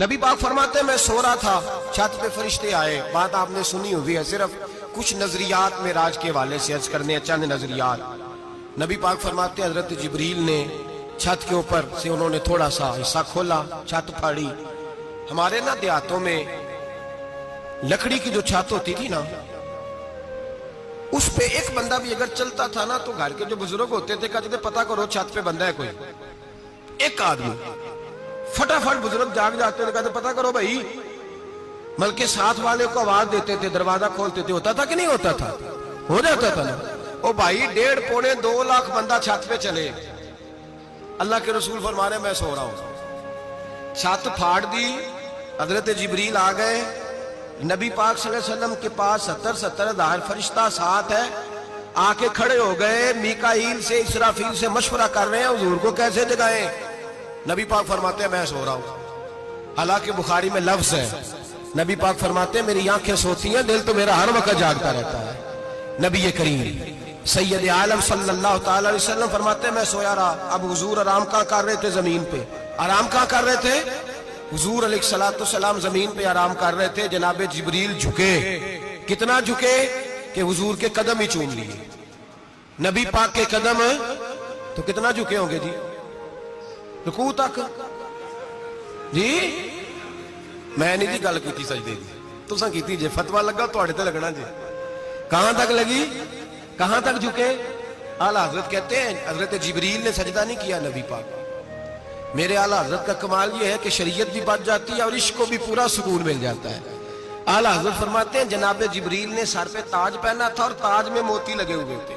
نبی پاک فرماتے ہیں میں سو رہا تھا، چھت پہ فرشتے آئے. بات آپ نے سنی ہوئی ہے، صرف کچھ نظریات معراج کے حوالے سے عرض کرنے ہیں، چند نظریات. نبی پاک فرماتے ہیں حضرت جبریل نے چھت کے اوپر سے انہوں نے تھوڑا سا حصہ کھولا، چھت پھاڑی. ہمارے نا دیہاتوں میں لکڑی کی جو چھت ہوتی تھی نا، اس پہ ایک بندہ بھی اگر چلتا تھا نا تو گھر کے جو بزرگ ہوتے تھے کہتے تھے پتہ کرو چھت پہ بندہ ہے کوئی. ایک آدمی فٹافٹ بزرگ جاگ جاتے تھے، کہتے پتہ کرو بھائی. بلکہ ساتھ والے کو آواز دیتے تھے، دروازہ کھولتے تھے. ہوتا تھا کہ نہیں ہوتا تھا؟ ہو جاتا تھا نا. او بھائی 1.5 پونے 2 لاکھ بندہ چھت پہ چلے. اللہ کے رسول فرما رہے ہیں میں سو رہا ہوں. چھت پھاڑ دی، حضرت جبریل آ گئے. نبی پاک صلی اللہ علیہ وسلم کے پاس 70 ہزار فرشتہ ساتھ ہے، آ کے کھڑے ہو گئے. میکائیل سے اسرافیل سے مشورہ کر رہے ہیں حضور کو کیسے جگائیں. نبی پاک فرماتے ہیں میں سو رہا ہوں. حالانکہ بخاری میں لفظ ہے، نبی پاک فرماتے ہیں میری آنکھیں سوتی ہیں، دل تو میرا ہر وقت جاگتا رہتا ہے. نبی کریم سید عالم صلی اللہ تعالی علیہ وسلم فرماتے ہیں میں سویا رہا. اب حضور آرام کہاں کر رہے تھے؟ زمین پہ. آرام کہاں کر رہے تھے؟ حضور علیہ السلام زمین پہ آرام کر رہے تھے. جناب جبریل جھکے. کتنا جھکے کہ حضور کے قدم ہی چوم لیے. نبی پاک کے قدم تو کتنا جھکے ہوں گے جی؟ رکوع تک. جی میں نہیں جی گل کی سجدے دی، تساں کیتی جے. فتویٰ لگا تواڈے تے لگنا جی. کہاں تک لگی؟ کہاں تک جھکے؟ اعلیٰ حضرت کہتے ہیں حضرت جبریل نے سجدہ نہیں کیا نبی پاک. میرے اعلیٰ حضرت کا کمال یہ ہے کہ شریعت بھی بچ جاتی ہے اور عشق کو بھی پورا سکون مل جاتا ہے. اعلیٰ حضرت فرماتے ہیں جناب جبریل نے سر پہ تاج پہنا تھا اور تاج میں موتی لگے ہوئے تھے.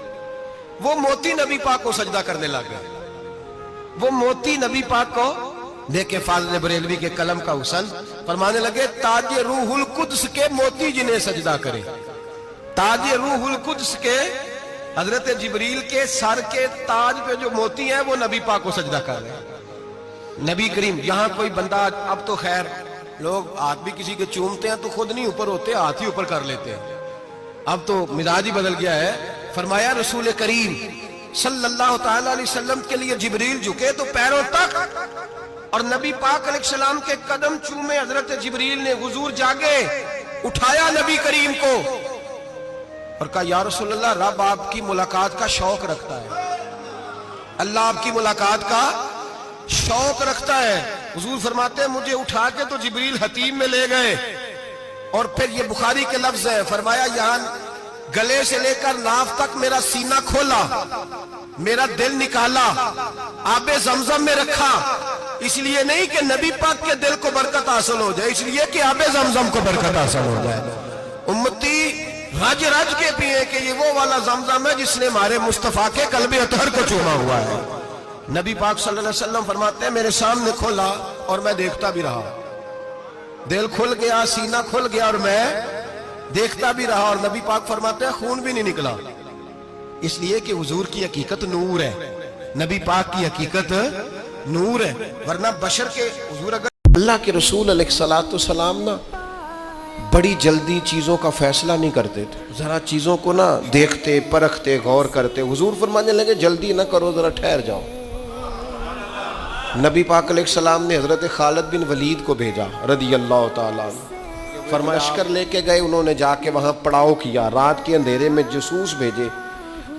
وہ موتی نبی پاک کو سجدہ کرنے لگ گئے. وہ موتی نبی پاک کو دیکھیں. فاضل بریلوی کے قلم کا حسن فرمانے لگے تاج روح القدس کے موتی جنہیں سجدہ کرے. تاج روح القدس کے حضرت جبریل کے سر کے تاج پہ جو موتی ہیں وہ نبی پاک کو سجدہ کر رہے ہیں. نبی کریم یہاں کوئی بندہ، اب تو خیر لوگ ہاتھ بھی کسی کے چومتے ہیں تو خود نہیں اوپر ہوتے، ہاتھ ہی اوپر کر لیتے ہیں. اب تو مزاج ہی بدل گیا ہے. فرمایا رسول کریم صلی اللہ تعالی علیہ وسلم کے لیے جبریل جھکے تو پیروں تک، اور نبی پاک علیہ السلام کے قدم چومے. حضرت جبریل نے حضور جاگے، اٹھایا نبی کریم کو اور کہا یا رسول اللہ رب آپ کی ملاقات کا شوق رکھتا ہے. اللہ آپ کی ملاقات کا شوق رکھتا ہے. حضور فرماتے ہیں مجھے اٹھا کے تو جبریل حتیم میں لے گئے. اور پھر یہ بخاری کے لفظ ہے، فرمایا یہاں گلے سے لے کر ناف تک میرا سینہ کھولا، میرا دل نکالا، آب زمزم میں رکھا. اس لیے نہیں کہ نبی پاک کے دل کو برکت حاصل ہو جائے، اس لیے کہ آب زمزم کو برکت حاصل ہو جائے. امتی رج رج کے پیئے کہ یہ وہ والا زمزم ہے جس نے ہمارے مصطفیٰ کے قلب اطہر کو چوما ہوا ہے. نبی پاک صلی اللہ علیہ وسلم فرماتے ہیں میرے سامنے کھولا اور میں دیکھتا بھی رہا. دل کھل گیا، سینہ کھل گیا اور میں دیکھتا بھی رہا. اور نبی پاک فرماتے ہیں خون بھی نہیں نکلا، اس لیے کہ حضور کی حقیقت نور ہے. نبی پاک کی حقیقت نور ہے. ورنہ بشر کے حضور اگر اللہ کے رسول علیہ السلام نا بڑی جلدی چیزوں کا فیصلہ نہیں کرتے تھے. ذرا چیزوں کو نا دیکھتے، پرکھتے، غور کرتے. حضور فرمانے لگے جلدی نہ کرو، ذرا ٹھہر جاؤ. نبی پاک علیہ السلام نے حضرت خالد بن ولید کو بھیجا رضی اللہ تعالیٰ عنہ. فرمایا عسکر لے کے گئے، انہوں نے جا کے وہاں پڑاؤ کیا. رات کے اندھیرے میں جاسوس بھیجے.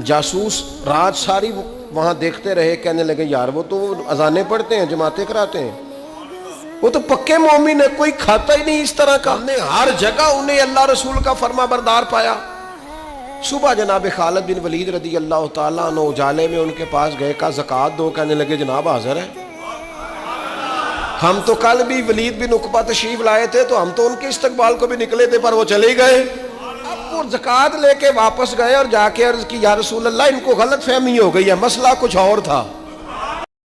جاسوس رات ساری وہاں دیکھتے رہے. کہنے لگے یار وہ تو اذانیں پڑھتے ہیں، جماعتیں کراتے ہیں، وہ تو پکے مومن ہے، کوئی کھاتا ہی نہیں اس طرح کا. ہم نے ہر جگہ انہیں اللہ رسول کا فرما بردار پایا. صبح جناب خالد بن ولید رضی اللہ تعالیٰ عنہ اجالے میں ان کے پاس گئے، کہا زکوٰۃ دو. کہنے لگے جناب حاضر ہے. ہم تو کل بھی ولید بن عقبہ تشریف لائے تھے تو ہم تو ان کے استقبال کو بھی نکلے تھے پر وہ چلے گئے. اب وہ زکوٰۃ لے کے واپس گئے اور جا کے عرض کی یا رسول اللہ ان کو غلط فہمی ہو گئی ہے، مسئلہ کچھ اور تھا.